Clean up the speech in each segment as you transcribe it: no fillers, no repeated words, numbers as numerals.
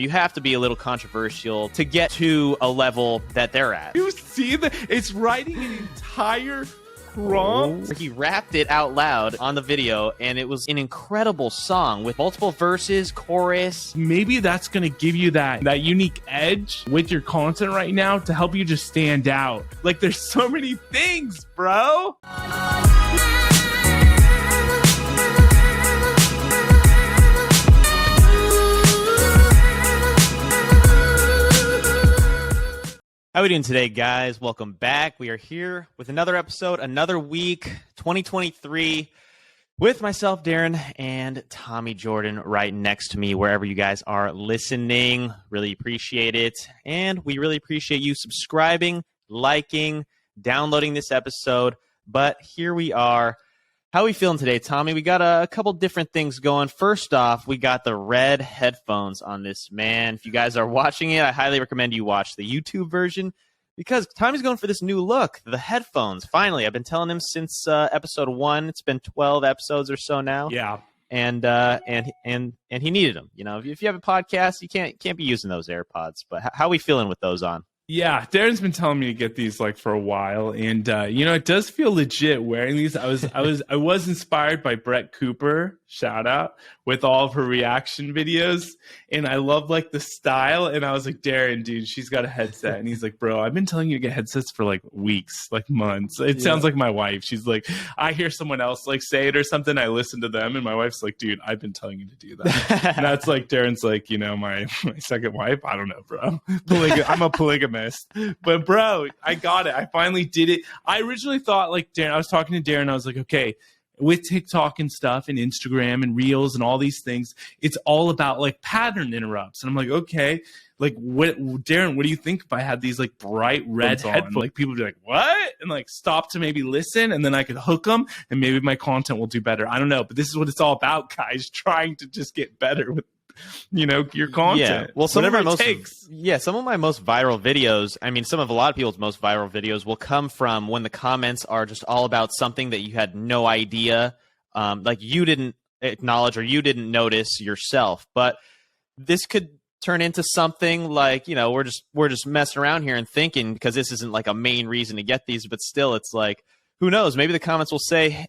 You have to be a little controversial to get to a level that they're at. You see that? It's writing an entire prompt. He rapped it out loud on the video, and it was an incredible song with multiple verses, chorus. Maybe that's going to give you that unique edge with your content right now to help you just stand out. Like, there's so many things, bro. How are we doing today, guys? Welcome back. We are here with another episode, another week, 2023, with myself, Darren, and Tommy Jordan right next to me, wherever you guys are listening. Really appreciate it. And we really appreciate you subscribing, liking, downloading this episode. But here we are. How are we feeling today, Tommy? We got a couple different things going. First off, we got the red headphones on this, man. If you guys are watching it, I highly recommend you watch the YouTube version because Tommy's going for this new look, the headphones. Finally, I've been telling him since episode 1. It's been 12 episodes or so now. Yeah. And he needed them. You know, if you have a podcast, you can't be using those AirPods. But how are we feeling with those on? Yeah, Darren's been telling me to get these like for a while, and it does feel legit wearing these. I was inspired by Brett Cooper, shout out, with all of her reaction videos, and I love like the style. And I was like, Darren, dude, she's got a headset, and he's like, bro, I've been telling you to get headsets for like weeks, like months. It sounds like my wife. She's like, I hear someone else like say it or something, I listen to them, and my wife's like, dude, I've been telling you to do that. And that's like Darren's like, my second wife. I don't know, bro. I'm a polygamist. But bro, I got it. I finally did it. I originally thought like Darren, I was talking to Darren, I was like, okay, with TikTok and stuff and Instagram and Reels and all these things, it's all about like pattern interrupts. And I'm like, okay, like Darren, what do you think if I had these like bright red headphones? Like people would be like, what? And like stop to maybe listen, and then I could hook them and maybe my content will do better. I don't know, but this is what it's all about, guys, trying to just get better with your content. Yeah. Well, some of my most viral videos, some of a lot of people's most viral videos will come from when the comments are just all about something that you had no idea, like you didn't acknowledge or you didn't notice yourself. But this could turn into something like, we're just messing around here and thinking, because this isn't like a main reason to get these, but still it's like, who knows? Maybe the comments will say,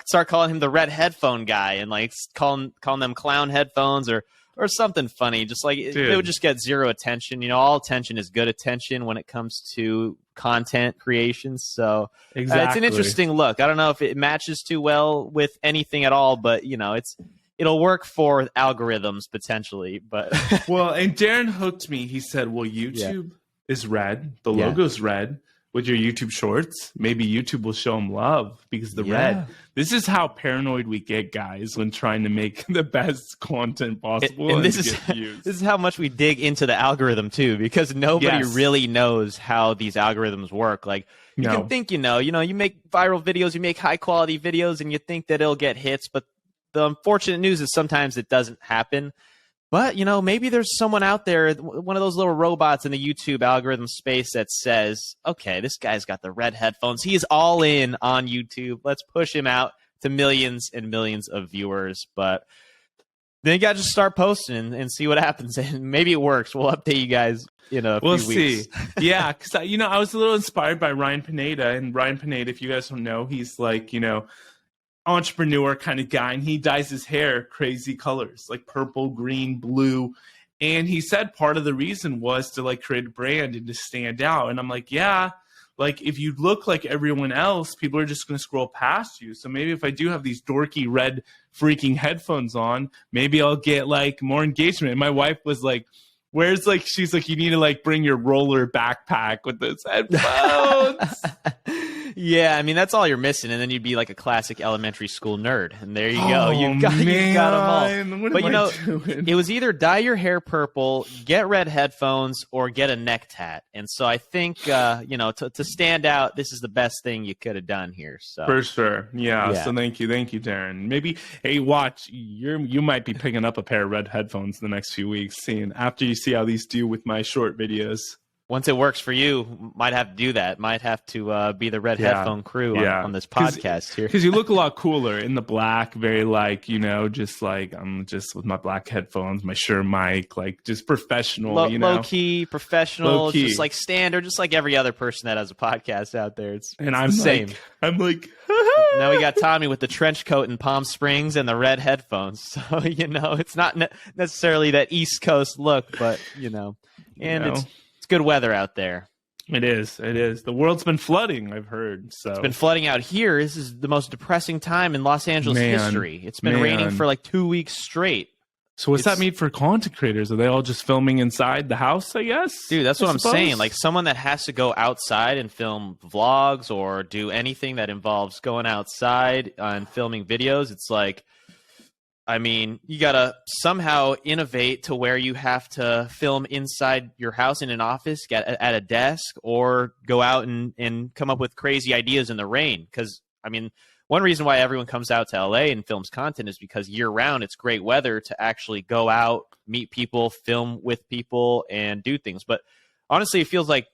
start calling him the red headphone guy and like calling them clown headphones or something funny. Just like it would just get zero attention. All attention is good attention when it comes to content creation. So exactly. It's an interesting look. I don't know if it matches too well with anything at all, but it'll work for algorithms potentially. But well, and Darren hooked me. He said, well, YouTube is red. The logo's red. With your YouTube shorts, maybe YouTube will show them love because the red. This is how paranoid we get, guys, when trying to make the best content possible. And this is how much we dig into the algorithm too, because nobody really knows how these algorithms work. Like you can think, you make viral videos, you make high quality videos, and you think that it'll get hits, but the unfortunate news is sometimes it doesn't happen. But, maybe there's someone out there, one of those little robots in the YouTube algorithm space that says, okay, this guy's got the red headphones. He is all in on YouTube. Let's push him out to millions and millions of viewers. But then you got to just start posting and see what happens. And maybe it works. We'll update you guys in a few weeks. We'll see. Yeah, because, I was a little inspired by Ryan Pineda. And Ryan Pineda, if you guys don't know, he's like, entrepreneur kind of guy, and he dyes his hair crazy colors like purple, green, blue, and he said part of the reason was to like create a brand and to stand out. And I'm like, yeah, like if you look like everyone else, people are just going to scroll past you. So maybe if I do have these dorky red freaking headphones on, maybe I'll get like more engagement. And my wife was like, she's like, you need to like bring your roller backpack with those headphones. Yeah, that's all you're missing, and then you'd be like a classic elementary school nerd. And there you go. You got them all. But it was either dye your hair purple, get red headphones, or get a neck tat. And so I think to stand out, this is the best thing you could have done here. So for sure, yeah. So thank you, Darren. Maybe watch, you might be picking up a pair of red headphones in the next few weeks, seeing after you see how these do with my short videos. once it works for you, might have to do that. Might have to be the red headphone crew on this podcast here. Because you look a lot cooler in the black, very like, just like I'm just with my black headphones, my sure mic, like just professional, low key, professional, low key. Just like standard, just like every other person that has a podcast out there. It's I'm the same. I'm like now we got Tommy with the trench coat in Palm Springs and the red headphones. So, it's not necessarily that East Coast look, but, it's good weather out there. It is. The world's been flooding, I've heard. So it's been flooding out here. This is the most depressing time in Los Angeles history. It's been raining for like 2 weeks straight. So what's that mean for content creators? Are they all just filming inside the house, I guess? Dude, that's what I'm saying. Like someone that has to go outside and film vlogs or do anything that involves going outside and filming videos, it's like, you got to somehow innovate to where you have to film inside your house in an office at a desk or go out and come up with crazy ideas in the rain. Because, one reason why everyone comes out to LA and films content is because year-round it's great weather to actually go out, meet people, film with people, and do things. But honestly, it feels like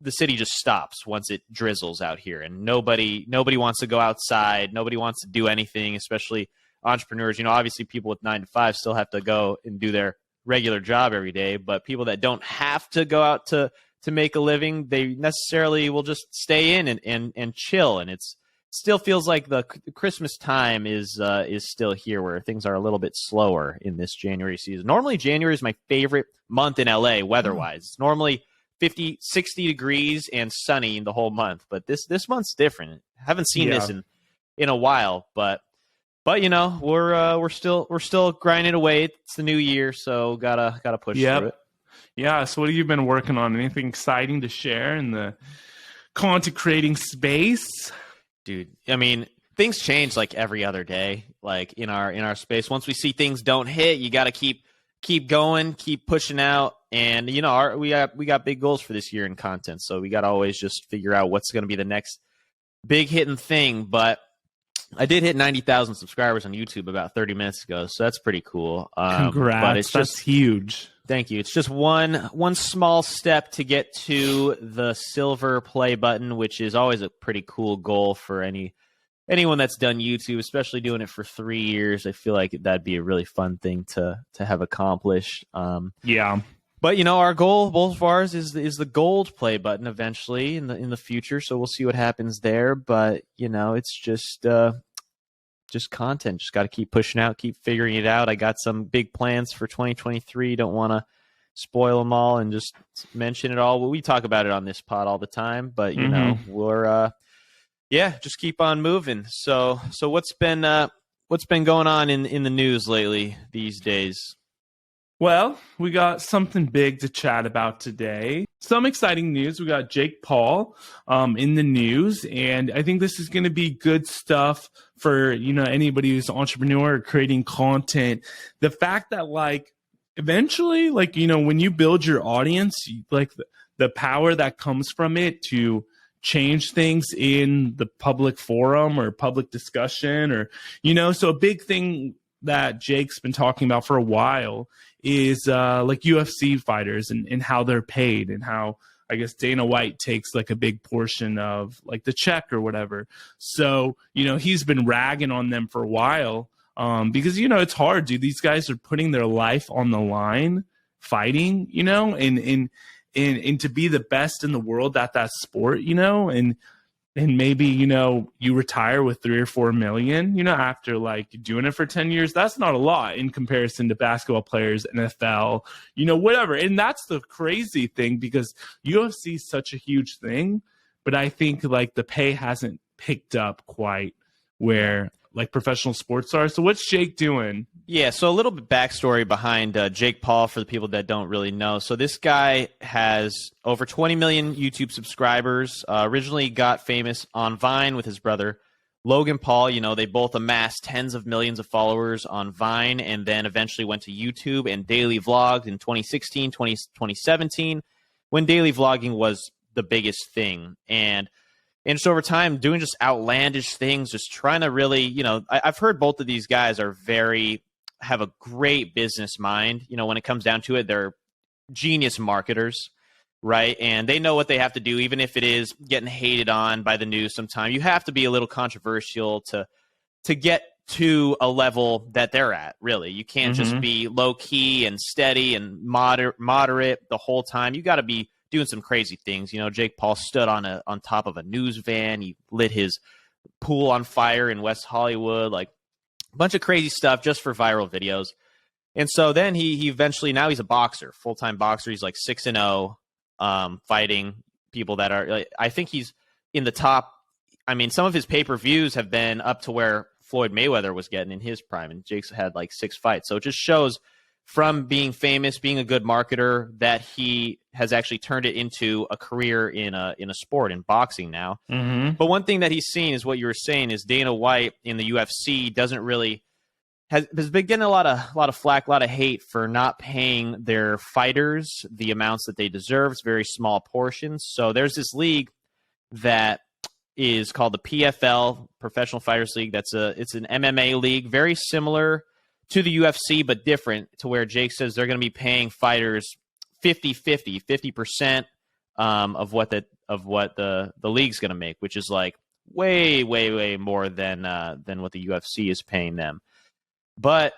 the city just stops once it drizzles out here. And nobody wants to go outside. Nobody wants to do anything, especially entrepreneurs. Obviously people with 9 to 5 still have to go and do their regular job every day, but people that don't have to go out to make a living, they necessarily will just stay in and chill. And it still feels like the Christmas time is still here, where things are a little bit slower in this January season. Normally January is my favorite month in LA weather-wise. It's normally 50, 60 degrees and sunny the whole month, but this month's different. I haven't seen this in a while, but we're still grinding away. It's the new year, so gotta push through it. Yeah. So what have you been working on? Anything exciting to share in the content creating space? Dude, things change like every other day, like in our space. Once we see things don't hit, you gotta keep going, keep pushing out. And we got big goals for this year in content, so we gotta always just figure out what's gonna be the next big hitting thing. But I did hit 90,000 subscribers on YouTube about 30 minutes ago, so that's pretty cool. Congrats, but that's huge. Thank you. It's just one small step to get to the silver play button, which is always a pretty cool goal for anyone that's done YouTube, especially doing it for 3 years. I feel like that'd be a really fun thing to have accomplished. But our goal, both of ours, is the gold play button eventually in the future. So we'll see what happens there. But it's just content. Just got to keep pushing out, keep figuring it out. I got some big plans for 2023. Don't want to spoil them all and just mention it all. Well, we talk about it on this pod all the time. But we're just keep on moving. So what's been going on in the news lately these days? Well, we got something big to chat about today. Some exciting news. We got Jake Paul in the news, and I think this is going to be good stuff for anybody who's an entrepreneur or creating content. The fact that eventually, when you build your audience, the power that comes from it to change things in the public forum or public discussion, or so a big thing that Jake's been talking about for a while is UFC fighters and how they're paid, and how I guess Dana White takes a big portion of the check or whatever. So, he's been ragging on them for a while because, it's hard, dude. These guys are putting their life on the line fighting, and to be the best in the world at that sport, and maybe, you retire with 3 or 4 million, after doing it for 10 years. That's not a lot in comparison to basketball players, NFL, whatever. And that's the crazy thing, because UFC is such a huge thing, but I think the pay hasn't picked up quite where professional sports are. So what's Jake doing? Yeah, so a little bit backstory behind Jake Paul for the people that don't really know. So this guy has over 20 million YouTube subscribers. Originally got famous on Vine with his brother Logan Paul. They both amassed tens of millions of followers on Vine, and then eventually went to YouTube and daily vlogged in 2016, 2017, when daily vlogging was the biggest thing. And just over time, doing just outlandish things, just trying to really, I've heard both of these guys have a great business mind. When it comes down to it, they're genius marketers. right? And they know what they have to do, even if it is getting hated on by the news sometimes. You have to be a little controversial to get to a level that they're at, really. You can't just be low-key and steady and moderate the whole time. You got to be doing some crazy things. You know, Jake Paul stood on top of a news van. He lit his pool on fire in West Hollywood, like a bunch of crazy stuff just for viral videos. And so then he eventually, now he's a boxer, full-time boxer. He's like 6-0, fighting people that are, like, I think he's in the top. I mean, some of his pay-per-views have been up to where Floyd Mayweather was getting in his prime, and Jake's had like 6 fights. So it just shows from being famous, being a good marketer, that he has actually turned it into a career in a sport, in boxing now. But one thing that he's seen is what you were saying is Dana White in the UFC doesn't really has been getting a lot of flack, a lot of hate for not paying their fighters the amounts that they deserve. It's very small portions. So there's this league that is called the PFL, Professional Fighters League. It's an MMA league, very similar to the UFC, but different, to where Jake says they're going to be paying fighters 50% of what the league's going to make, which is like way more than what the UFC is paying them. But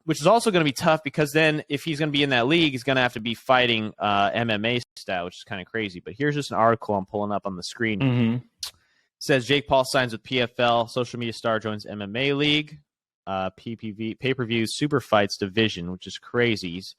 which is also going to be tough, because then if he's going to be in that league, he's going to have to be fighting MMA style, which is kind of crazy. But here's just an article I'm pulling up on the screen. It says Jake Paul signs with PFL, social media star joins MMA league, PPV, pay-per-view super fights division, which is crazy. He's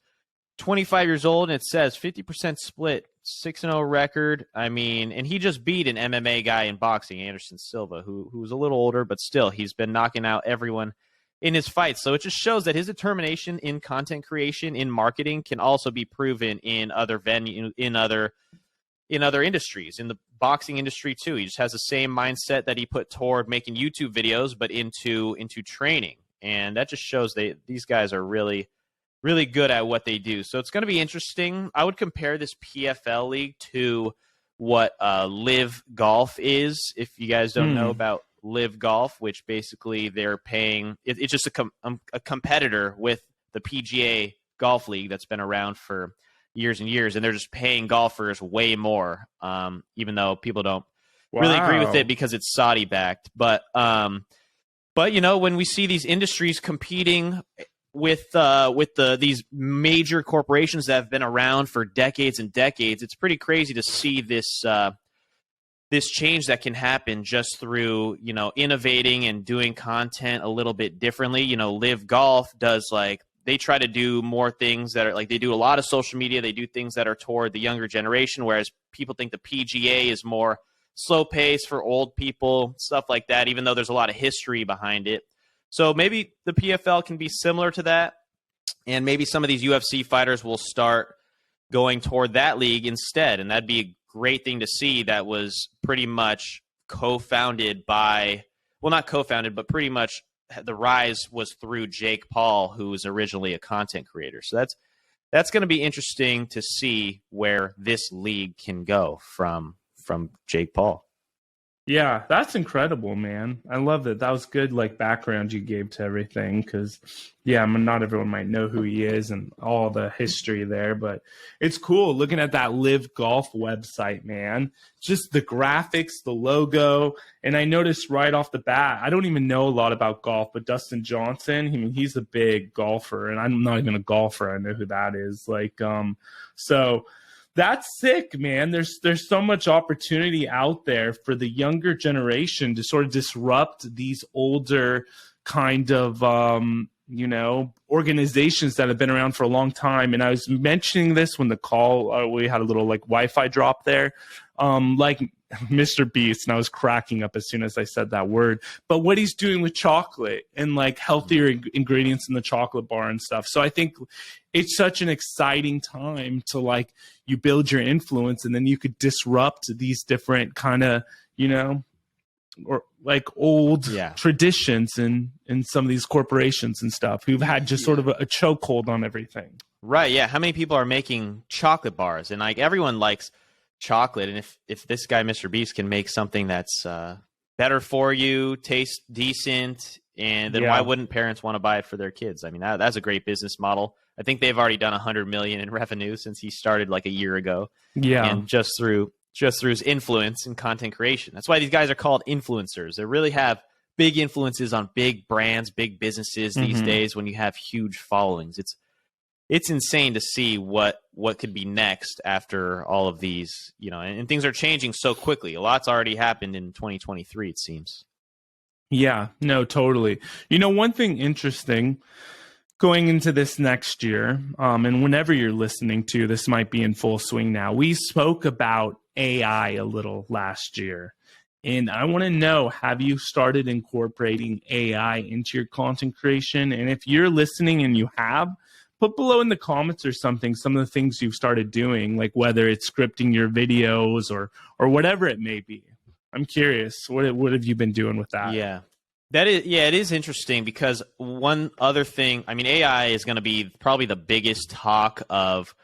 25 years old, and it says 50% split, 6-0 record. I mean, and he just beat an MMA guy in boxing, Anderson Silva, who was a little older, but still, he's been knocking out everyone in his fights. So it just shows that his determination in content creation, in marketing, can also be proven in other in other industries, in the boxing industry too. He just has the same mindset that he put toward making YouTube videos, but into training. And that just shows these guys are really, really good at what they do. So it's going to be interesting. I would compare this PFL league to what Live Golf is. If you guys don't know about Live Golf, which basically they're paying, it's just a competitor with the PGA Golf League that's been around for years and years, and they're just paying golfers way more, even though people don't really agree with it because it's Saudi backed. But you know, when we see these industries competing with these major corporations that have been around for decades and decades, it's pretty crazy to see this change that can happen just through, you know, innovating and doing content a little bit differently. You know, Live Golf does, like, they try to do more things that are like, they do a lot of social media. They do things that are toward the younger generation, whereas people think the PGA is more slow pace for old people, stuff like that, even though there's a lot of history behind it. So maybe the PFL can be similar to that, and maybe some of these UFC fighters will start going toward that league instead, and that'd be a great thing to see. That was pretty much co-founded by, well, not co-founded, but pretty much the rise was through Jake Paul, who was originally a content creator. So that's going to be interesting to see where this league can go from Jake Paul. Yeah, that's incredible, man. I love that. That was good, like, background you gave to everything, because, yeah, I mean, not everyone might know who he is and all the history there, but it's cool looking at that Live Golf website, man. Just the graphics, the logo, and I noticed right off the bat, I don't even know a lot about golf, but Dustin Johnson, I mean, he's a big golfer, and I'm not even a golfer. I know who that is. Like, so that's sick, man. There's so much opportunity out there for the younger generation to sort of disrupt these older kind of, you know, organizations that have been around for a long time. And I was mentioning this when the call, we had a little like Wi-Fi drop there, like Mr. Beast, and I was cracking up as soon as I said that word. But what he's doing with chocolate and like healthier ingredients in the chocolate bar and stuff. So I think it's such an exciting time to, like, you build your influence, and then you could disrupt these different kind of, you know, or like old traditions in some of these corporations and stuff who've had just sort of a chokehold on everything. Right. Yeah. How many people are making chocolate bars? And like, everyone likes chocolate. And if this guy, Mr. Beast, can make something that's better for you, tastes decent, and then why wouldn't parents want to buy it for their kids? I mean, that's a great business model. I think they've already done 100 million in revenue since he started like a year ago. Yeah. And just through his influence in content creation. That's why these guys are called influencers. They really have big influences on big brands, big businesses these days when you have huge followings. It's insane to see what could be next after all of these, and things are changing so quickly. A lot's already happened in 2023, it seems. Yeah, no, totally. One thing interesting going into this next year, and whenever you're listening to this might be in full swing now, we spoke about AI a little last year. And I want to know, have you started incorporating AI into your content creation? And if you're listening and you have, put below in the comments or something some of the things you've started doing, like whether it's scripting your videos or whatever it may be. I'm curious, what have you been doing with that? Yeah. It is interesting because one other thing, I mean, AI is going to be probably the biggest talk of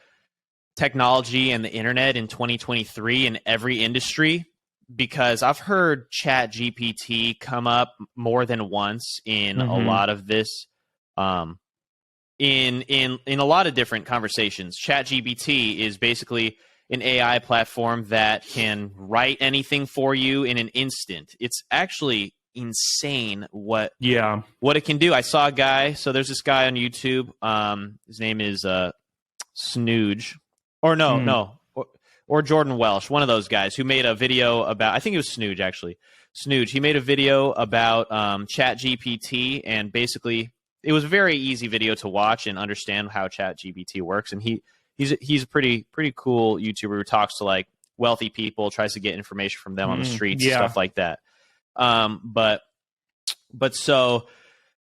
technology and the internet in 2023 in every industry, because I've heard Chat GPT come up more than once in a lot of this, in a lot of different conversations. Chat GPT is basically an AI platform that can write anything for you in an instant. It's actually insane what it can do. I saw a guy, so there's this guy on YouTube, his name is Snooge, or Jordan Welsh, one of those guys who made a video about, I think it was Snooge actually. Snooge, he made a video about Chat GPT, and basically it was a very easy video to watch and understand how Chat GPT works. And he's a pretty cool YouTuber who talks to like wealthy people, tries to get information from them on the streets, stuff like that. But so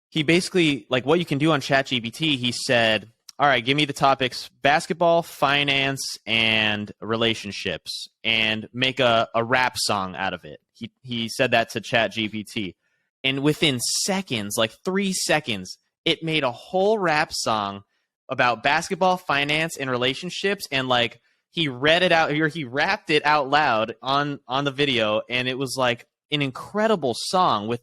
he basically, like, what you can do on ChatGPT, he said, all right, give me the topics basketball, finance, and relationships, and make a rap song out of it. He said that to ChatGPT, and within seconds, like 3 seconds, it made a whole rap song about basketball, finance, and relationships, and like he read it out, or he rapped it out loud on the video, and it was like an incredible song with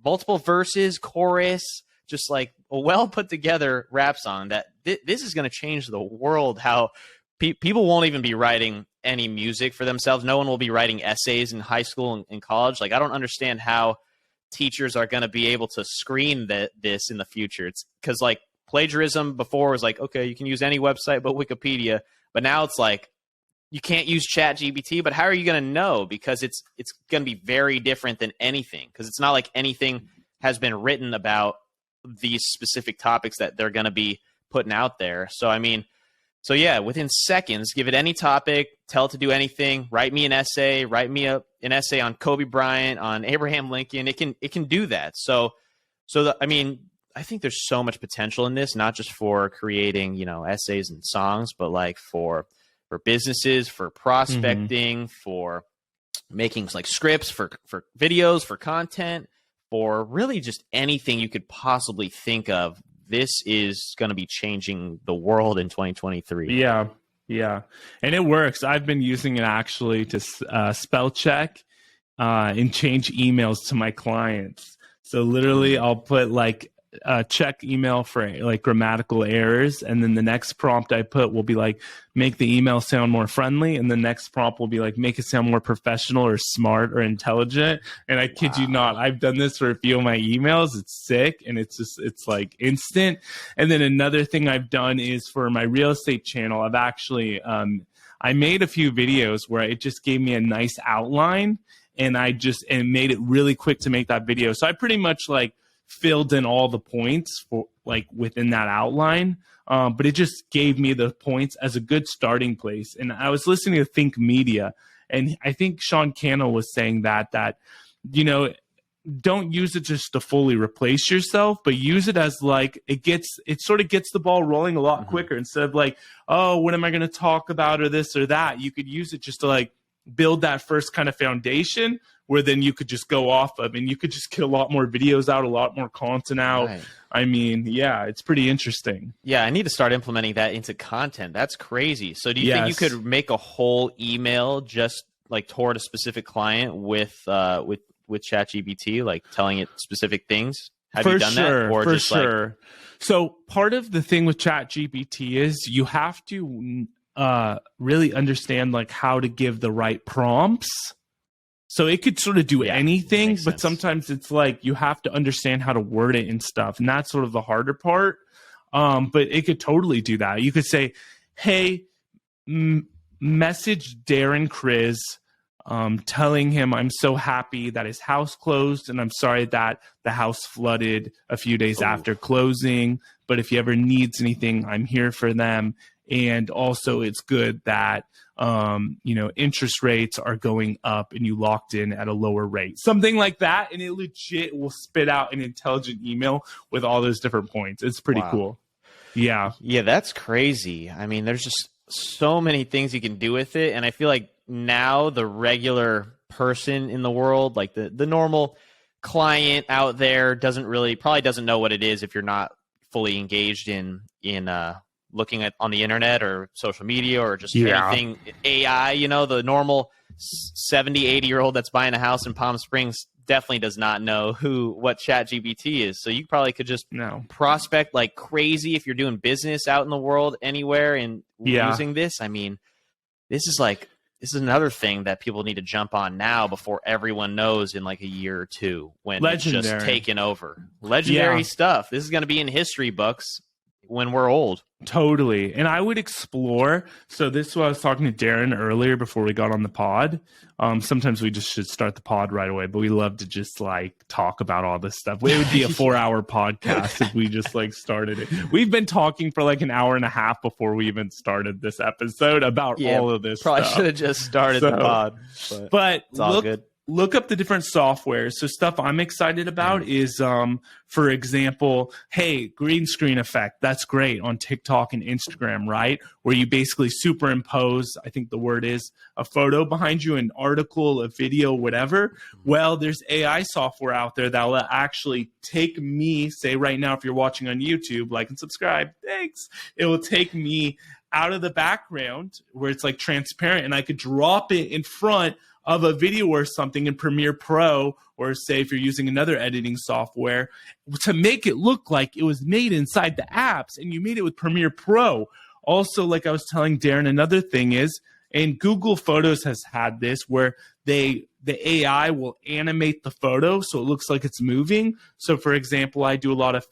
multiple verses, chorus, just like a well put together rap song that this is going to change the world. How people won't even be writing any music for themselves. No one will be writing essays in high school and college. Like, I don't understand how teachers are going to be able to screen this in the future. It's because like plagiarism before was like, okay, you can use any website but Wikipedia, but now it's like, you can't use Chat GPT, but how are you going to know? Because it's going to be very different than anything, because it's not like anything has been written about these specific topics that they're going to be putting out there. So, I mean, yeah, within seconds, give it any topic, tell it to do anything, write me an essay, an essay on Kobe Bryant, on Abraham Lincoln. It can do that. I mean, I think there's so much potential in this, not just for creating, essays and songs, but like for businesses, for prospecting, for making like scripts, for videos, for content, for really just anything you could possibly think of. This is going to be changing the world in 2023. Yeah. And it works. I've been using it actually to spell check and change emails to my clients. So literally I'll put like check email for like grammatical errors, and then the next prompt I put will be like, make the email sound more friendly, and the next prompt will be like, make it sound more professional or smart or intelligent. And I kid you not, I've done this for a few of my emails. It's sick, and it's like instant. And then another thing I've done is for my real estate channel, I've actually I made a few videos where it just gave me a nice outline, and and made it really quick to make that video. So I pretty much like filled in all the points for like within that outline, but it just gave me the points as a good starting place. And I was listening to Think Media, and I think Sean Cannell was saying that don't use it just to fully replace yourself, but use it as like it sort of gets the ball rolling a lot quicker. Instead of like, oh, what am I going to talk about, or this or that, you could use it just to like build that first kind of foundation where then you could just go off of, and you could just get a lot more videos out, a lot more content out. Right. I mean, yeah, it's pretty interesting. Yeah, I need to start implementing that into content. That's crazy. So do you think you could make a whole email just like toward a specific client with ChatGPT, like telling it specific things? Have you done that? Or for sure. So part of the thing with Chat GPT is you have to really understand like how to give the right prompts. So it could sort of do anything, but sometimes it's like you have to understand how to word it and stuff. And that's sort of the harder part. But it could totally do that. You could say, hey, message Darren Kriz, telling him I'm so happy that his house closed and I'm sorry that the house flooded a few days after closing. But if he ever needs anything, I'm here for them. And also it's good that, interest rates are going up and you locked in at a lower rate, something like that. And it legit will spit out an intelligent email with all those different points. It's pretty cool. Yeah. Yeah, that's crazy. I mean, there's just so many things you can do with it. And I feel like now the regular person in the world, like the normal client out there probably doesn't know what it is if you're not fully engaged in looking at on the internet or social media or just anything AI, the normal 70, 80-year-old that's buying a house in Palm Springs definitely does not know what Chat GPT is. So you probably could just prospect like crazy if you're doing business out in the world anywhere and using this. I mean, this is another thing that people need to jump on now before everyone knows in like a year or two when it's just taken over. Legendary stuff. This is going to be in history books when we're old. Totally. And I would explore. So this is what I was talking to Darren earlier before we got on the pod. Sometimes we just should start the pod right away, but we love to just like talk about all this stuff. It would be a 4-hour podcast if we just like started it. We've been talking for like an hour and a half before we even started this episode about all of this probably stuff. Should have just started the pod. But it's all good. Look up the different softwares. So stuff I'm excited about is, for example, hey, green screen effect. That's great on TikTok and Instagram, right? Where you basically superimpose, I think the word is, a photo behind you, an article, a video, whatever. Well, there's AI software out there that will actually take me, say right now, if you're watching on YouTube, like and subscribe, thanks. It will take me out of the background where it's like transparent and I could drop it in front of a video or something in Premiere Pro, or say if you're using another editing software, to make it look like it was made inside the apps and you made it with Premiere Pro. Also, like I was telling Darren, another thing is, and Google Photos has had this where the AI will animate the photo so it looks like it's moving. So for example, I do a lot of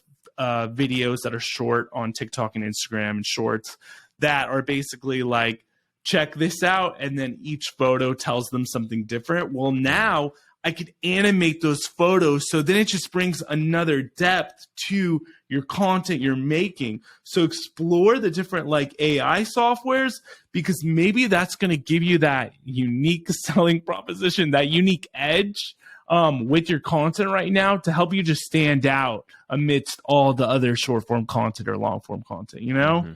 videos that are short on TikTok and Instagram and shorts that are basically like, check this out, and then each photo tells them something different. Well, now I could animate those photos, so then it just brings another depth to your content you're making. So explore the different like AI softwares, because maybe that's going to give you that unique selling proposition, that unique edge with your content right now to help you just stand out amidst all the other short form content or long form content, Mm-hmm.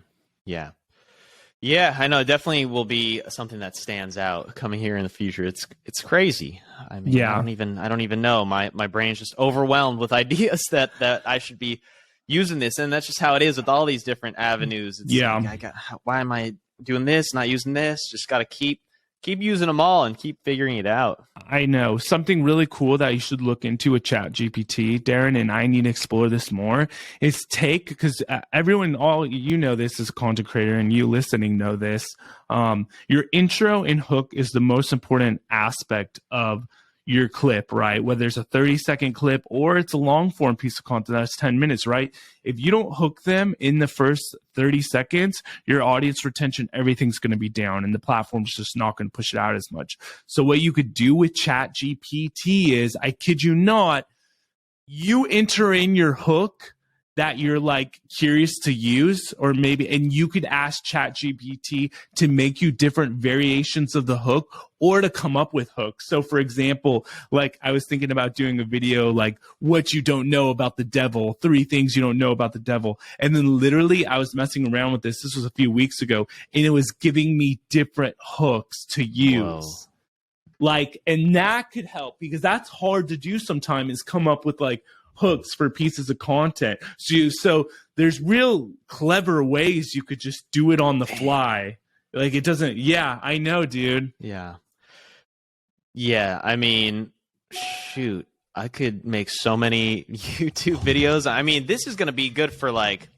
Yeah, I know. It definitely will be something that stands out coming here in the future. It's crazy. I mean, I don't even know. My brain's just overwhelmed with ideas that I should be using this, and that's just how it is with all these different avenues. It's like, why am I doing this? Not using this? Just got to keep using them all and keep figuring it out. I know. Something really cool that you should look into with Chat GPT, Darren, and I need to explore this more, is because everyone, you know this as a content creator, and you listening know this. Your intro and hook is the most important aspect of your clip, right? Whether it's a 30-second clip or it's a long form piece of content that's 10 minutes, right? If you don't hook them in the first 30 seconds, your audience retention, everything's going to be down and the platform's just not going to push it out as much. So what you could do with Chat GPT is, I kid you not, you enter in your hook that you're like curious to use, or maybe, and you could ask Chat GPT to make you different variations of the hook or to come up with hooks. So for example, like I was thinking about doing a video like what you don't know about the devil, 3 things you don't know about the devil. And then literally I was messing around with this. This was a few weeks ago, and it was giving me different hooks to use. Whoa. Like, and that could help, because that's hard to do sometimes, is come up with like hooks for pieces of content. So there's real clever ways you could just do it on the fly. Like it doesn't, I know, dude. Yeah. I mean, shoot. I could make so many YouTube videos. I mean, this is going to be good for like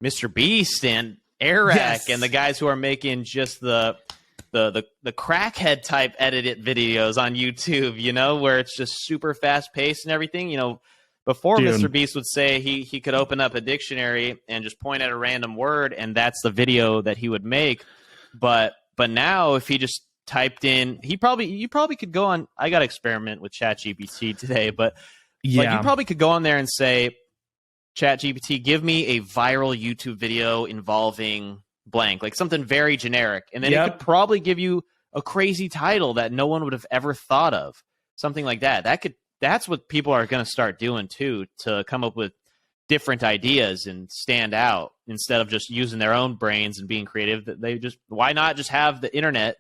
Mr. Beast and Eric and the guys who are making just the crackhead type edited videos on YouTube, you know, where it's just super fast paced and everything. You know, before Mr. Beast would say he could open up a dictionary and just point at a random word, and that's the video that he would make. But now if he just typed in, you probably could go on. I got to experiment with Chat GPT today, but like you probably could go on there and say, Chat GPT, give me a viral YouTube video involving blank, like something very generic, and then it could probably give you a crazy title that no one would have ever thought of, something like that. That's what people are going to start doing too, to come up with different ideas and stand out instead of just using their own brains and being creative. Why not just have the internet,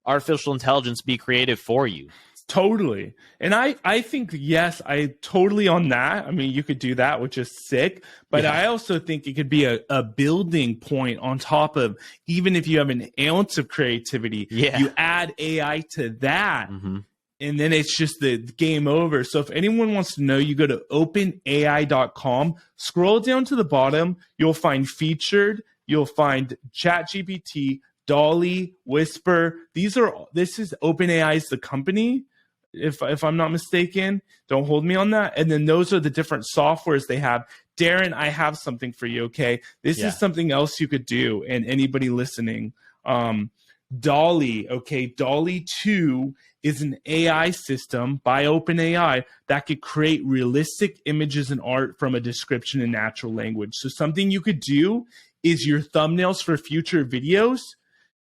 artificial intelligence, be creative for you? Totally. And I think, yes, I totally on that. I mean, you could do that, which is sick. But I also think it could be a building point on top of, even if you have an ounce of creativity, you add AI to that. Mm-hmm. And then it's just the game over. So if anyone wants to know, you go to openai.com, scroll down to the bottom, you'll find featured, you'll find Chat GPT, Dolly, Whisper. This is OpenAI's the company, if I'm not mistaken. Don't hold me on that. And then those are the different softwares they have. Darren, I have something for you, okay? This is something else you could do, and anybody listening. Dolly, okay? Dolly 2 is an AI system by OpenAI that could create realistic images and art from a description in natural language. So something you could do is your thumbnails for future videos,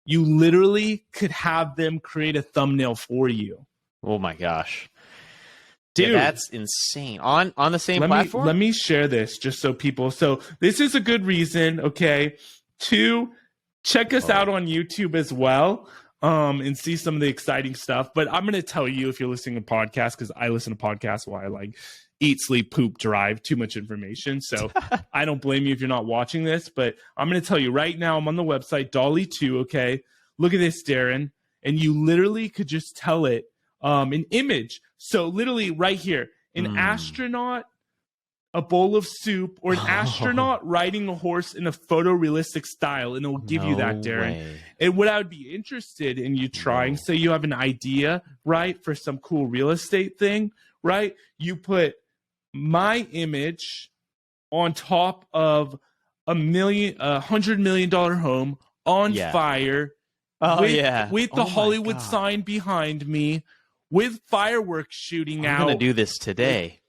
you literally could have them create a thumbnail for you. Oh my gosh. Dude, that's insane. On the same platform? Let me share this just so people. So this is a good reason, okay, to check us out on YouTube as well, and see some of the exciting stuff. But I'm going to tell you, if you're listening to podcasts, because I listen to podcasts while I like eat, sleep, poop, drive, too much information. So I don't blame you if you're not watching this, but I'm going to tell you right now, I'm on the website, Dolly 2, okay? Look at this, Darren. And you literally could just tell it an image. So literally right here, an astronaut, a bowl of soup, or an astronaut riding a horse in a photorealistic style, and it will give you that, Darren. Way. And what I would be interested in you trying, say you have an idea, right, for some cool real estate thing, right? You put my image on top of $100 million home on fire, with the Hollywood sign behind me, with fireworks shooting out. I'm gonna do this today,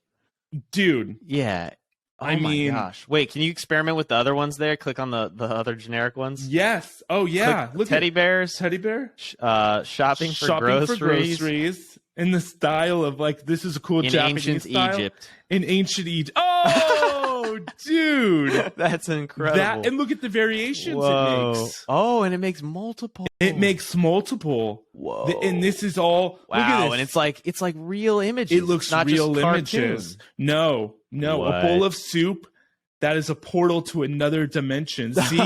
dude. Yeah. I mean, gosh. Wait, can you experiment with the other ones there? Click on the other generic ones. Yes. Oh yeah. Click look teddy bears. Teddy bear. Shopping for groceries. In the style of like, this is a cool in Japanese ancient style. Egypt. In ancient Egypt. Oh, dude. That's incredible. And look at the variations it makes. Oh, and it makes multiple. It makes multiple. Whoa. And this is all. Wow. Look at this. And it's like real images. It looks not real just images. No. What? A bowl of soup. That is a portal to another dimension. See,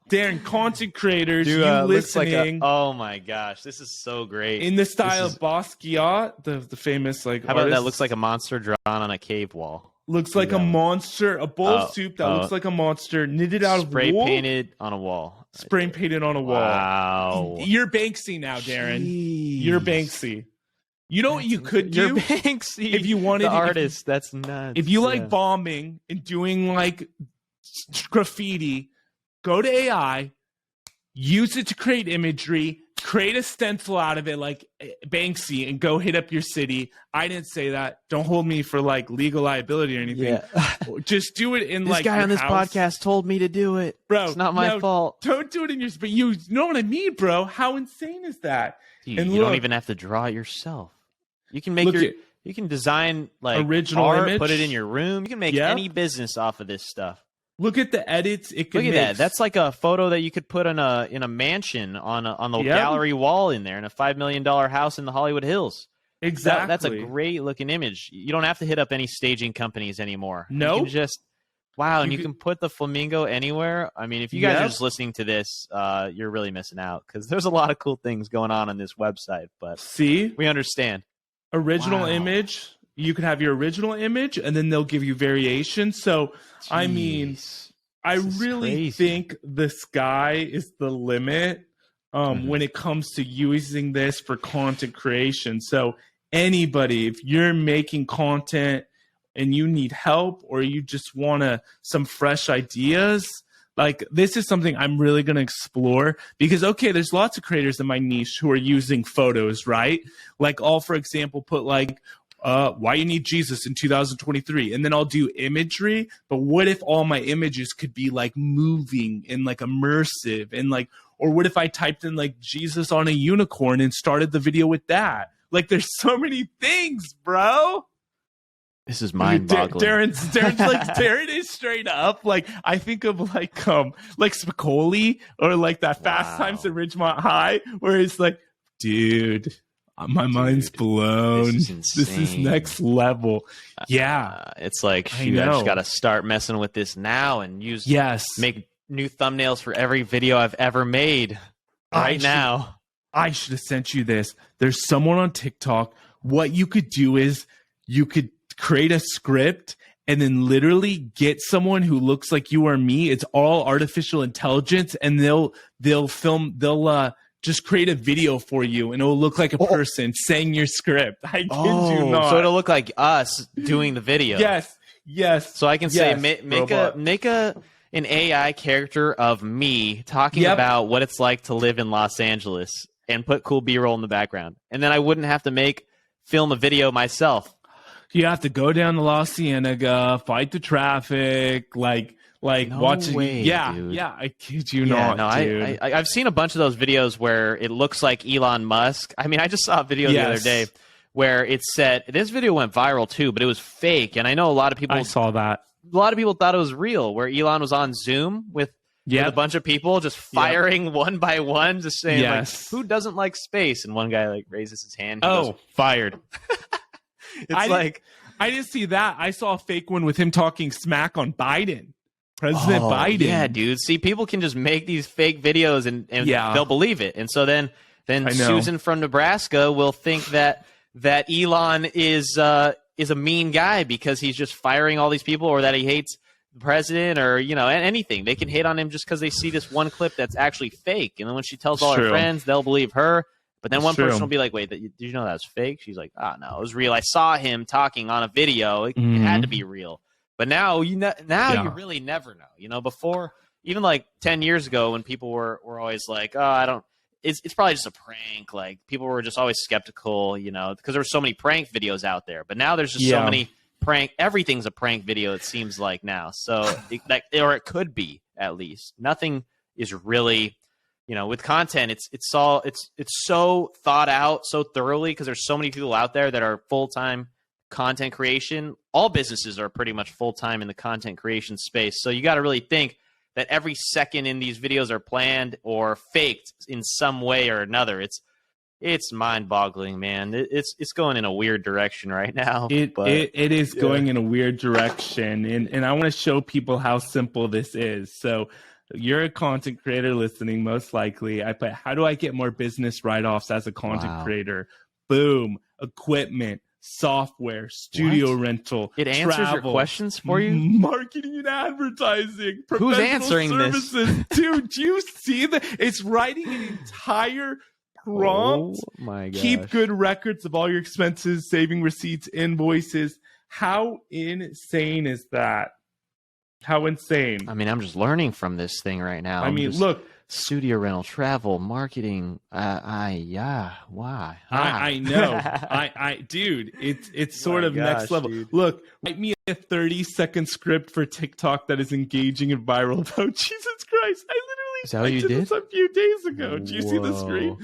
Darren, content creators, dude, you listening. Oh my gosh, this is so great. In the style of Basquiat, the famous like. How about that? Looks like a monster drawn on a cave wall. Looks like a monster, a bowl of soup that looks like a monster, knitted out of wool. Spray painted on a wall. Spray painted on a wall. Wow. You're Banksy now, Darren. Jeez. You're Banksy. You know what you could do? You're Banksy. If you wanted the artist, that's nuts. If you like bombing and doing like graffiti, go to AI, use it to create imagery, create a stencil out of it like Banksy, and go hit up your city. I didn't say that. Don't hold me for like legal liability or anything. Yeah. Just do it in this like guy on this house. Podcast told me to do it. Bro, it's not my fault. Don't do it in your. But you know what I mean, bro? How insane is that? Dude, you don't even have to draw it yourself. You can make you can design like original art, image. put it in your room. You can make any business off of this stuff. Look at the edits it can make. Look at that. That's like a photo that you could put in a mansion on the gallery wall in there in a $5 million house in the Hollywood Hills. Exactly. That's a great looking image. You don't have to hit up any staging companies anymore. No. You can just and you can put the flamingo anywhere. I mean, if you guys are just listening to this, you're really missing out because there's a lot of cool things going on this website. But see, we understand. Original image, you could have your original image, and then they'll give you variations. So, Jeez, I mean, I really think the sky is the limit when it comes to using this for content creation. So anybody, if you're making content and you need help, or you just want some fresh ideas, like, this is something I'm really going to explore, because, okay, there's lots of creators in my niche who are using photos, right? Like, I'll, for example, put like, why you need Jesus in 2023, and then I'll do imagery. But what if all my images could be like moving and like immersive, and like, or what if I typed in like Jesus on a unicorn and started the video with that? Like, there's so many things, bro. This is mind-boggling. Darren's like, Darren is straight up. Like, I think of like Spicoli, or like that Fast Times at Ridgemont High, where it's like, dude, my mind's blown. This is next level. Yeah. It's like, shoot, I just got to start messing with this now and make new thumbnails for every video I've ever made now. I should have sent you this. There's someone on TikTok. What you could do is you could create a script and then literally get someone who looks like you or me. It's all artificial intelligence, and they'll just create a video for you, and it'll look like a person saying your script. I kid you not. So it'll look like us doing the video. Yes. So I can say, make an AI character of me talking about what it's like to live in Los Angeles, and put cool B-roll in the background. And then I wouldn't have to film a video myself. You have to go down to La Cienega, fight the traffic, like no watching. Way, dude. Yeah, I kid you not, dude. I've seen a bunch of those videos where it looks like Elon Musk. I mean, I just saw a video the other day where it said, this video went viral too, but it was fake. And I know a lot of people. I saw that. A lot of people thought it was real, where Elon was on Zoom with a bunch of people just firing one by one, just saying, like, who doesn't like space? And one guy like raises his hand. He goes, fired. I didn't see that. I saw a fake one with him talking smack on Biden. President Biden. Yeah, dude. See, people can just make these fake videos and they'll believe it. And so then Susan from Nebraska will think that Elon is a mean guy because he's just firing all these people, or that he hates the president, or anything. They can hate on him just because they see this one clip that's actually fake. And then when she tells all her friends, they'll believe her. But then one person will be like, wait, did you know that was fake? She's like, no, it was real. I saw him talking on a video. It had to be real. But now you really never know. Before, even like 10 years ago, when people were always like, it's probably just a prank. Like, people were just always skeptical, because there were so many prank videos out there. But now there's just so many everything's a prank video, it seems like now. So, or it could be, at least. Nothing is really... with content, it's so thought out so thoroughly, because there's so many people out there that are full-time content creation. All businesses are pretty much full-time in the content creation space. So you got to really think that every second in these videos are planned or faked in some way or another. It's mind-boggling, man. It's going in a weird direction right now. It is going in a weird direction, and I want to show people how simple this is. So, you're a content creator listening, most likely. I put, how do I get more business write-offs as a content creator? Boom. Equipment, software, studio rental, it answers your questions for you? Marketing and advertising. Who's answering services. This? Dude, do you see that? It's writing an entire prompt. Oh my gosh. Keep good records of all your expenses, saving receipts, invoices. How insane is that? How insane. I mean, I'm just learning from this thing right now. Look. Studio rental, travel, marketing. Why? I know. Dude, it's sort of next level. Dude. Look, write me a 30-second script for TikTok that is engaging and viral about Jesus Christ. Is that what you did? This a few days ago. Do you see the screen?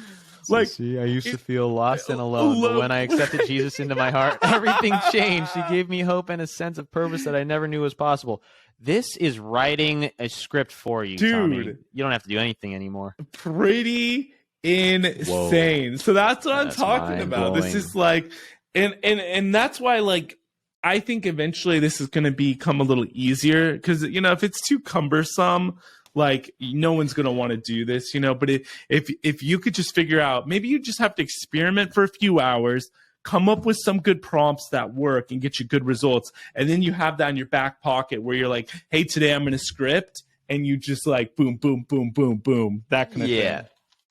I used to feel lost and alone, but when I accepted Jesus into my heart, everything changed. He gave me hope and a sense of purpose that I never knew was possible. This is writing a script for you, dude. Tommy. You don't have to do anything anymore. Pretty insane. Whoa. So that's what I'm talking about. This is like, and that's why, like, I think eventually this is going to become a little easier, because if it's too cumbersome, like, no one's going to want to do this, but if you could just figure out, maybe you just have to experiment for a few hours, come up with some good prompts that work and get you good results. And then you have that in your back pocket where you're like, hey, today I'm in a script, and you just like boom, boom, boom, boom, boom, that kind of thing.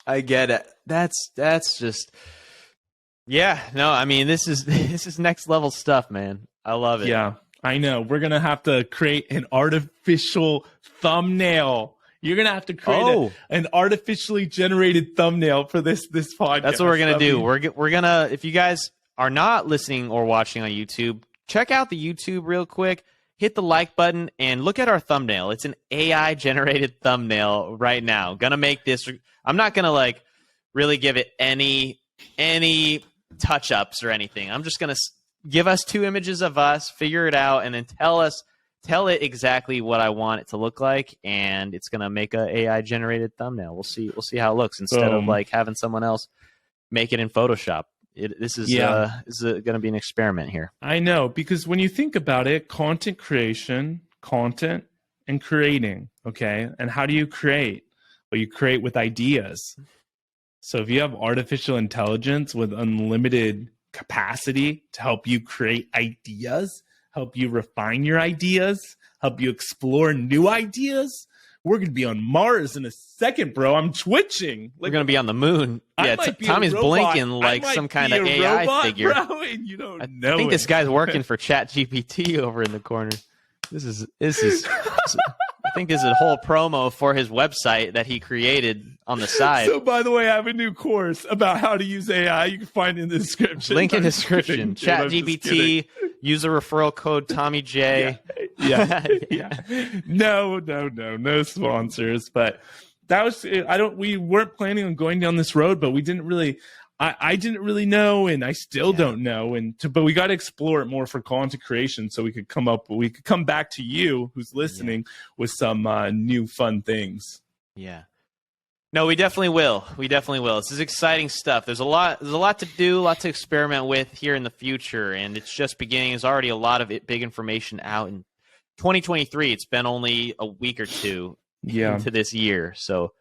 I get it. That's just, yeah, no, I mean, this is next level stuff, man. I love it. Yeah, I know. We're going to have to create an artificial thumbnail. You're going to have to create an artificially generated thumbnail for this podcast. That's what we're going to do. We're going to, if you guys are not listening or watching on YouTube, check out the YouTube real quick. Hit the like button and look at our thumbnail. It's an AI generated thumbnail right now. Gonna make this. I'm not gonna like really give it any touch ups or anything. I'm just gonna give us 2 images of us, figure it out, and then tell it exactly what I want it to look like, and it's gonna make a AI generated thumbnail. We'll see how it looks instead of like having someone else make it in Photoshop. This is going to be an experiment here. I know, because when you think about it, content creation, content, and creating, okay? And how do you create? Well, you create with ideas. So if you have artificial intelligence with unlimited capacity to help you create ideas, help you refine your ideas, help you explore new ideas, we're going to be on Mars in a second, bro. I'm twitching. We're going to be on the moon. Yeah, Tommy's blinking like some kind of AI robot, figure. Bro, and you don't know I think this guy's working for Chat GPT over in the corner. This is I think this is a whole promo for his website that he created on the side. So, by the way, I have a new course about how to use AI. You can find it in the description. Link in the description. Chat GPT. Use a referral code Tommy J. Yeah. No sponsors. But that was we weren't planning on going down this road, but we didn't really. I didn't really know, and I still don't know. But we got to explore it more for content creation, so we could come back to you, who's listening, with some new fun things. Yeah. No, we definitely will. This is exciting stuff. There's a lot to do, a lot to experiment with here in the future, and it's just beginning. There's already a lot of big information out in 2023. It's been only a week or two into this year, so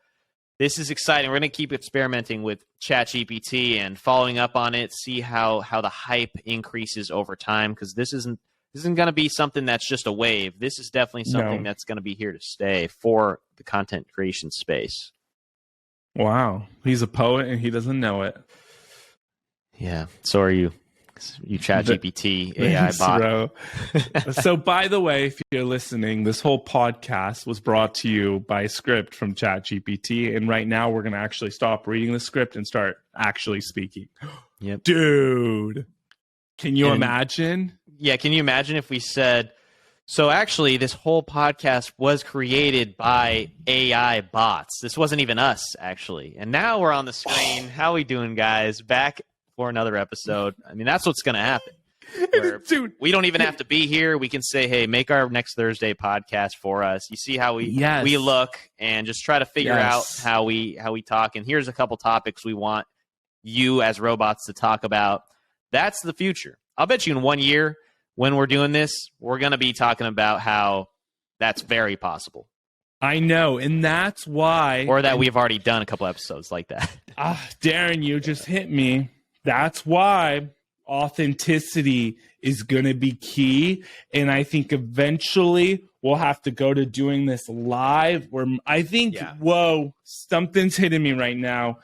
this is exciting. We're going to keep experimenting with Chat GPT and following up on it, see how the hype increases over time, because this isn't going to be something that's just a wave. This is definitely something that's going to be here to stay for the content creation space. Wow. He's a poet and he doesn't know it. Yeah. So are you. You Chat GPT AI bot. So, by the way, if you're listening, this whole podcast was brought to you by a script from Chat GPT. And right now we're going to actually stop reading the script and start actually speaking. Yep. Dude. Can you imagine? Yeah. Can you imagine if we said, so actually this whole podcast was created by AI bots. This wasn't even us, actually. And now we're on the screen. How we doing, guys? Back for another episode. I mean, that's what's going to happen. Dude, we don't even have to be here. We can say, hey, make our next Thursday podcast for us. You see how we look, and just try to figure out how we talk. And here's a couple topics we want you as robots to talk about. That's the future. I'll bet you in 1 year when we're doing this, we're going to be talking about how that's very possible. I know, and that's why... Or that we've already done a couple episodes like that. Darren, you just hit me. That's why authenticity is going to be key. And I think eventually we'll have to go to doing this live. Where I think, whoa, something's hitting me right now.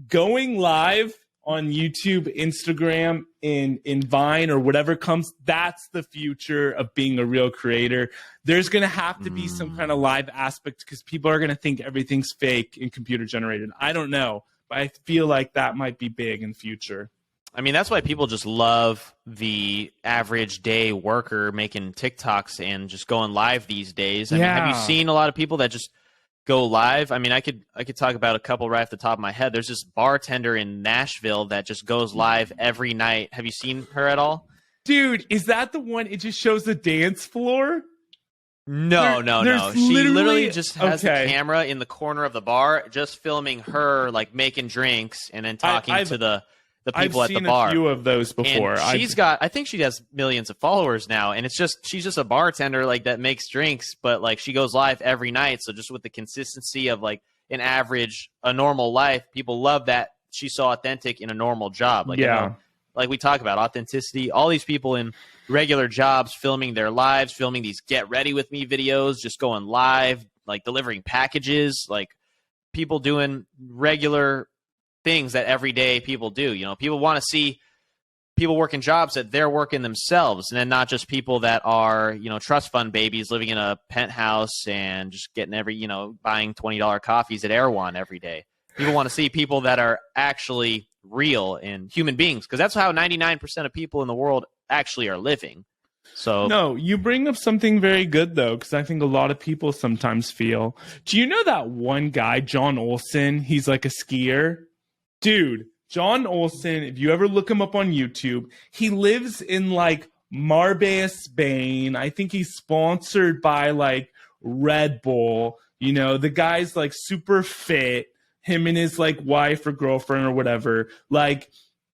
Going live on YouTube, Instagram, in Vine, or whatever comes, that's the future of being a real creator. There's going to have to be some kind of live aspect because people are going to think everything's fake and computer generated. I don't know. I feel like that might be big in future. I mean, that's why people just love the average day worker making TikToks and just going live these days. I mean, have you seen a lot of people that just go live? I mean, I could talk about a couple right off the top of my head. There's this bartender in Nashville that just goes live every night. Have you seen her at all? Dude, is that the one? It just shows the dance floor? No. She literally just has the camera in the corner of the bar, just filming her like making drinks and then talking to the people at the bar. I've seen a few of those before. And I think she has millions of followers now, and she's just a bartender like that makes drinks, but like she goes live every night. So just with the consistency of like a normal life, people love that she's so authentic in a normal job. Like like we talk about authenticity, all these people in regular jobs filming their lives, filming these get ready with me videos, just going live, like delivering packages, like people doing regular things that everyday people do. You know, people want to see people working jobs that they're working themselves, and then not just people that are, you know, trust fund babies living in a penthouse and just getting buying $20 coffees at Erewhon every day. People want to see people that are actually real and human beings, because that's how 99% of people in the world actually are living. So no, you bring up something very good though, because I think a lot of people sometimes feel. Do you know that one guy, John Olson? He's like a skier, dude. John Olson, if you ever look him up on YouTube, he lives in like Marbella, Spain. I think he's sponsored by like Red Bull. You know, the guy's like super fit. Him and his like wife or girlfriend or whatever. Like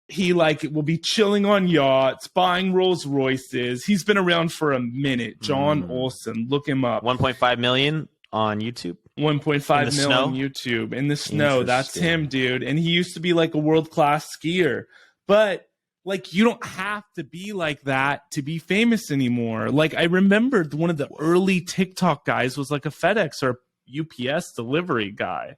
he like will be chilling on yachts, buying Rolls Royces. He's been around for a minute. John Olson, look him up. 1.5 million on YouTube. 1.5 million on YouTube in the snow. That's him, dude. And he used to be like a world-class skier. But like, you don't have to be like that to be famous anymore. Like, I remembered one of the early TikTok guys was like a FedEx or UPS delivery guy.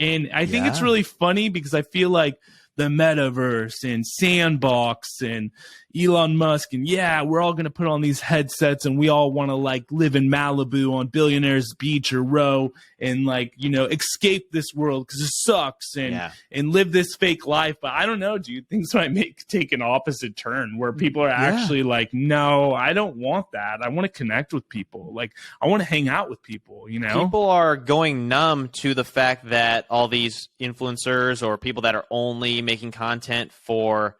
And I think it's really funny because I feel like the metaverse and Sandbox and Elon Musk and we're all going to put on these headsets and we all want to like live in Malibu on Billionaire's Beach or Row and like, you know, escape this world because it sucks and live this fake life. But I don't know, dude, things might take an opposite turn where people are actually like, no, I don't want that. I want to connect with people. Like, I want to hang out with people, you know? People are going numb to the fact that all these influencers or people that are only making content for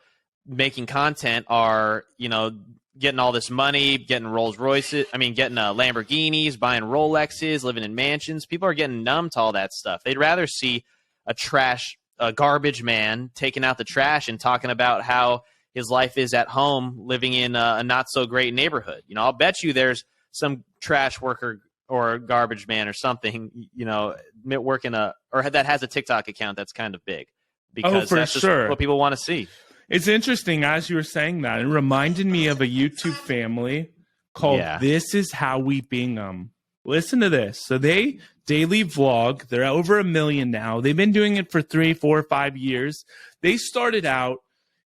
making content are, you know, getting all this money, getting Rolls Royces, getting Lamborghinis, buying Rolexes, living in mansions. People are getting numb to all that stuff. They'd rather see a garbage man taking out the trash and talking about how his life is at home, living in a not so great neighborhood. You know, I'll bet you there's some trash worker or garbage man or something, you know, working or that has a TikTok account that's kind of big, because that's just what people want to see. It's interesting, as you were saying that, it reminded me of a YouTube family called This Is How We Bingham. Listen to this. So they daily vlog. They're over 1 million now. They've been doing it for 3, 4, 5 years. They started out,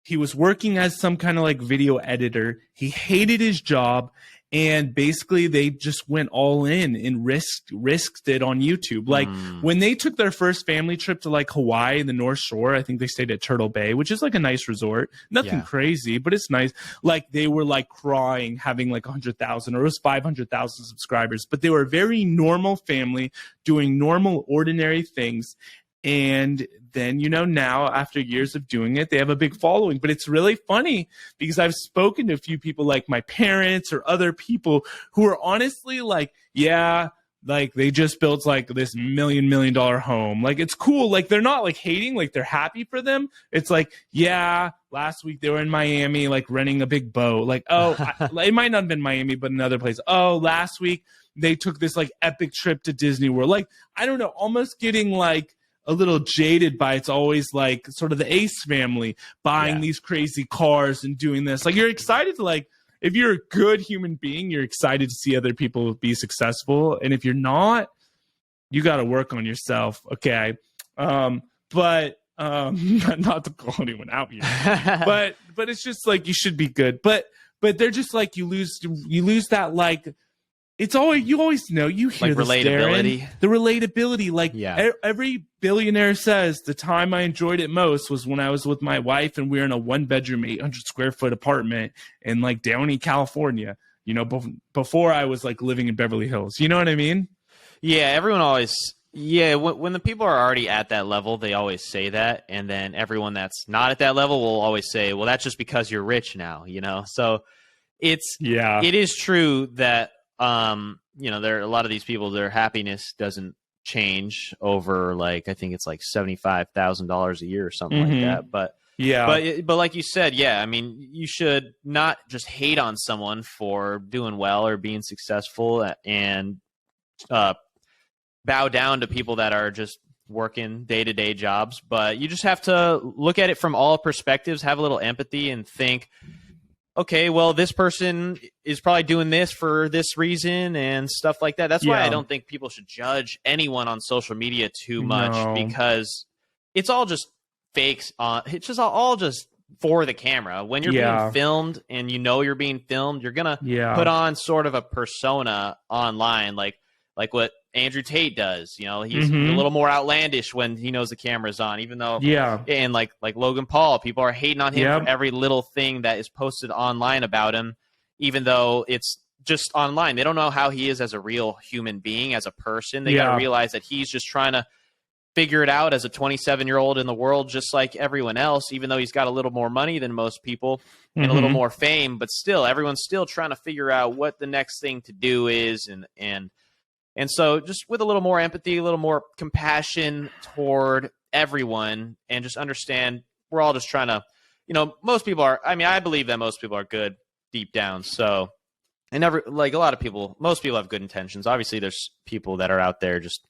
he was working as some kind of like video editor. He hated his job. And basically, they just went all in and risked it on YouTube. Like when they took their first family trip to like Hawaii, the North Shore, I think they stayed at Turtle Bay, which is like a nice resort. Nothing crazy, but it's nice. Like they were like crying, having like 100,000 or it was 500,000 subscribers. But they were a very normal family doing normal, ordinary things. And then, you know, now after years of doing it, they have a big following. But it's really funny because I've spoken to a few people like my parents or other people who are honestly like, like they just built like this $1 million home. Like it's cool. Like they're not like hating, like they're happy for them. It's like, last week they were in Miami, like renting a big boat. Like, it might not have been Miami, but another place. Oh, last week they took this like epic trip to Disney World. Like, I don't know, almost getting like a little jaded by it's always like sort of the Ace family buying these crazy cars and doing this. Like you're excited to like, if you're a good human being, you're excited to see other people be successful. And if you're not, you got to work on yourself. Okay. But not to call anyone out here, but it's just like, you should be good, but they're just like, you lose that, like, it's always, you always know, you hear like this, relatability. Darren, the relatability. Like every billionaire says the time I enjoyed it most was when I was with my wife and we were in a 1-bedroom, 800 square foot apartment in like Downey, California, you know, before I was like living in Beverly Hills. You know what I mean? Yeah. Everyone always, when the people are already at that level, they always say that. And then everyone that's not at that level will always say, well, that's just because you're rich now, you know? So it is true that, you know, there are a lot of these people, their happiness doesn't change over like, I think it's like $75,000 a year or something like that. But but like you said, I mean, you should not just hate on someone for doing well or being successful and bow down to people that are just working day-to-day jobs, but you just have to look at it from all perspectives, have a little empathy, and think, okay, well, this person is probably doing this for this reason and stuff like that. That's why I don't think people should judge anyone on social media too much, because it's all just fakes. It's just all just for the camera. When you're being filmed and you know you're being filmed, you're going to put on sort of a persona online, like what Andrew Tate does. You know, he's a little more outlandish when he knows the camera's on, even though, and like Logan Paul, people are hating on him for every little thing that is posted online about him, even though it's just online. They don't know how he is as a real human being, as a person. They got to realize that he's just trying to figure it out as a 27-year-old in the world, just like everyone else, even though he's got a little more money than most people and a little more fame, but still everyone's still trying to figure out what the next thing to do is. And so just with a little more empathy, a little more compassion toward everyone, and just understand we're all just trying to, most people are, I believe that most people are good deep down. So, and like a lot of people, most people have good intentions. Obviously there's people that are out there just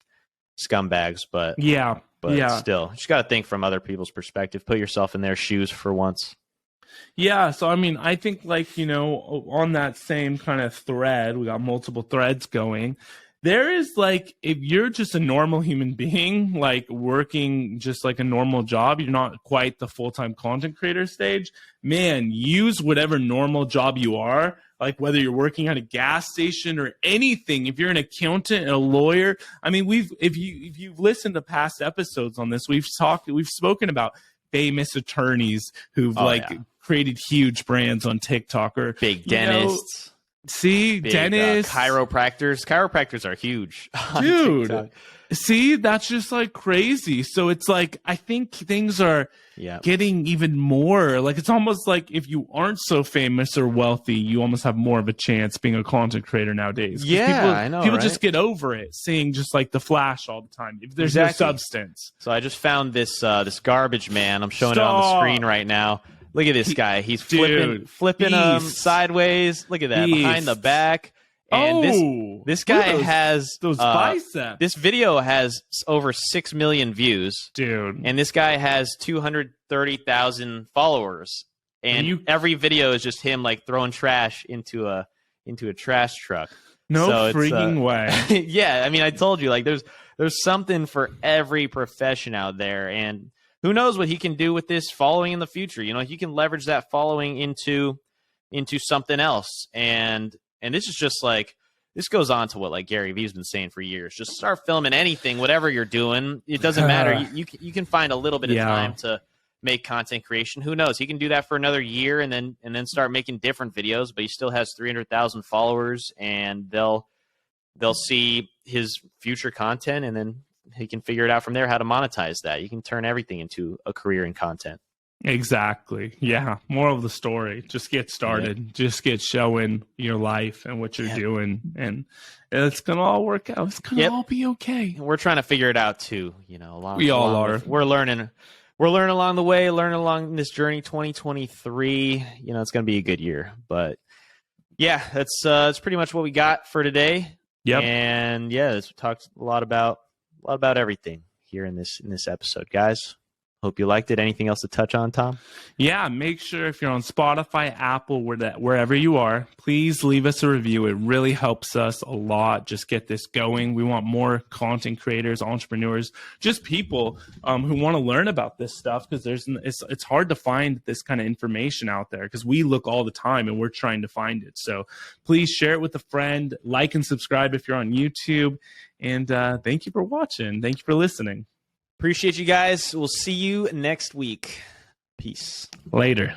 scumbags, but still, you just got to think from other people's perspective, put yourself in their shoes for once. Yeah, so I think on that same kind of thread, we got multiple threads going. There is if you're just a normal human being, working just like a normal job, you're not quite the full-time content creator stage, man, use whatever normal job you are, whether you're working at a gas station or anything. If you're an accountant and a lawyer, if you've listened to past episodes on this, we've spoken about famous attorneys who've created huge brands on TikTok, or big dentists. Big, dentists, chiropractors. Chiropractors are huge, dude. TikTok. See, that's just crazy. So it's I think things are getting even more it's almost like if you aren't so famous or wealthy, you almost have more of a chance being a content creator nowadays. I know. People right? just get over it, seeing just the flash all the time. If there's no substance. So I just found this garbage man. I'm showing it on the screen right now. Look at this guy. He's flipping them sideways. Look at that, behind the back. And this guy has those biceps. This video has over 6 million views, dude. And this guy has 230,000 followers. And every video is just him throwing trash into a trash truck. No freaking way. Yeah, I told you there's something for every profession out there, and who knows what he can do with this following in the future. He can leverage that following into something else. And this is just this goes on to what Gary Vee's been saying for years. Just start filming anything, whatever you're doing. It doesn't matter. You can find a little bit of time to make content creation. Who knows? He can do that for another year and then start making different videos, but he still has 300,000 followers, and they'll see his future content, and then he can figure it out from there how to monetize that. You can turn everything into a career in content. Exactly. Yeah. Moral of the story. Just get started. Yeah. Just get showing your life and what you're doing. And it's going to all work out. It's going to all be okay. And we're trying to figure it out too. We all are. We're learning along the way, learning along this journey. 2023, it's going to be a good year, but yeah, that's pretty much what we got for today. Yep. And we talked a lot about everything here in this episode, guys. Hope you liked it. Anything else to touch on, Tom? Yeah, make sure if you're on Spotify, Apple, wherever you are, please leave us a review. It really helps us a lot. Just get this going. We want more content creators, entrepreneurs, just people who want to learn about this stuff, because it's hard to find this kind of information out there, because we look all the time and we're trying to find it. So please share it with a friend, like and subscribe if you're on YouTube. And thank you for watching. Thank you for listening. Appreciate you guys. We'll see you next week. Peace. Later.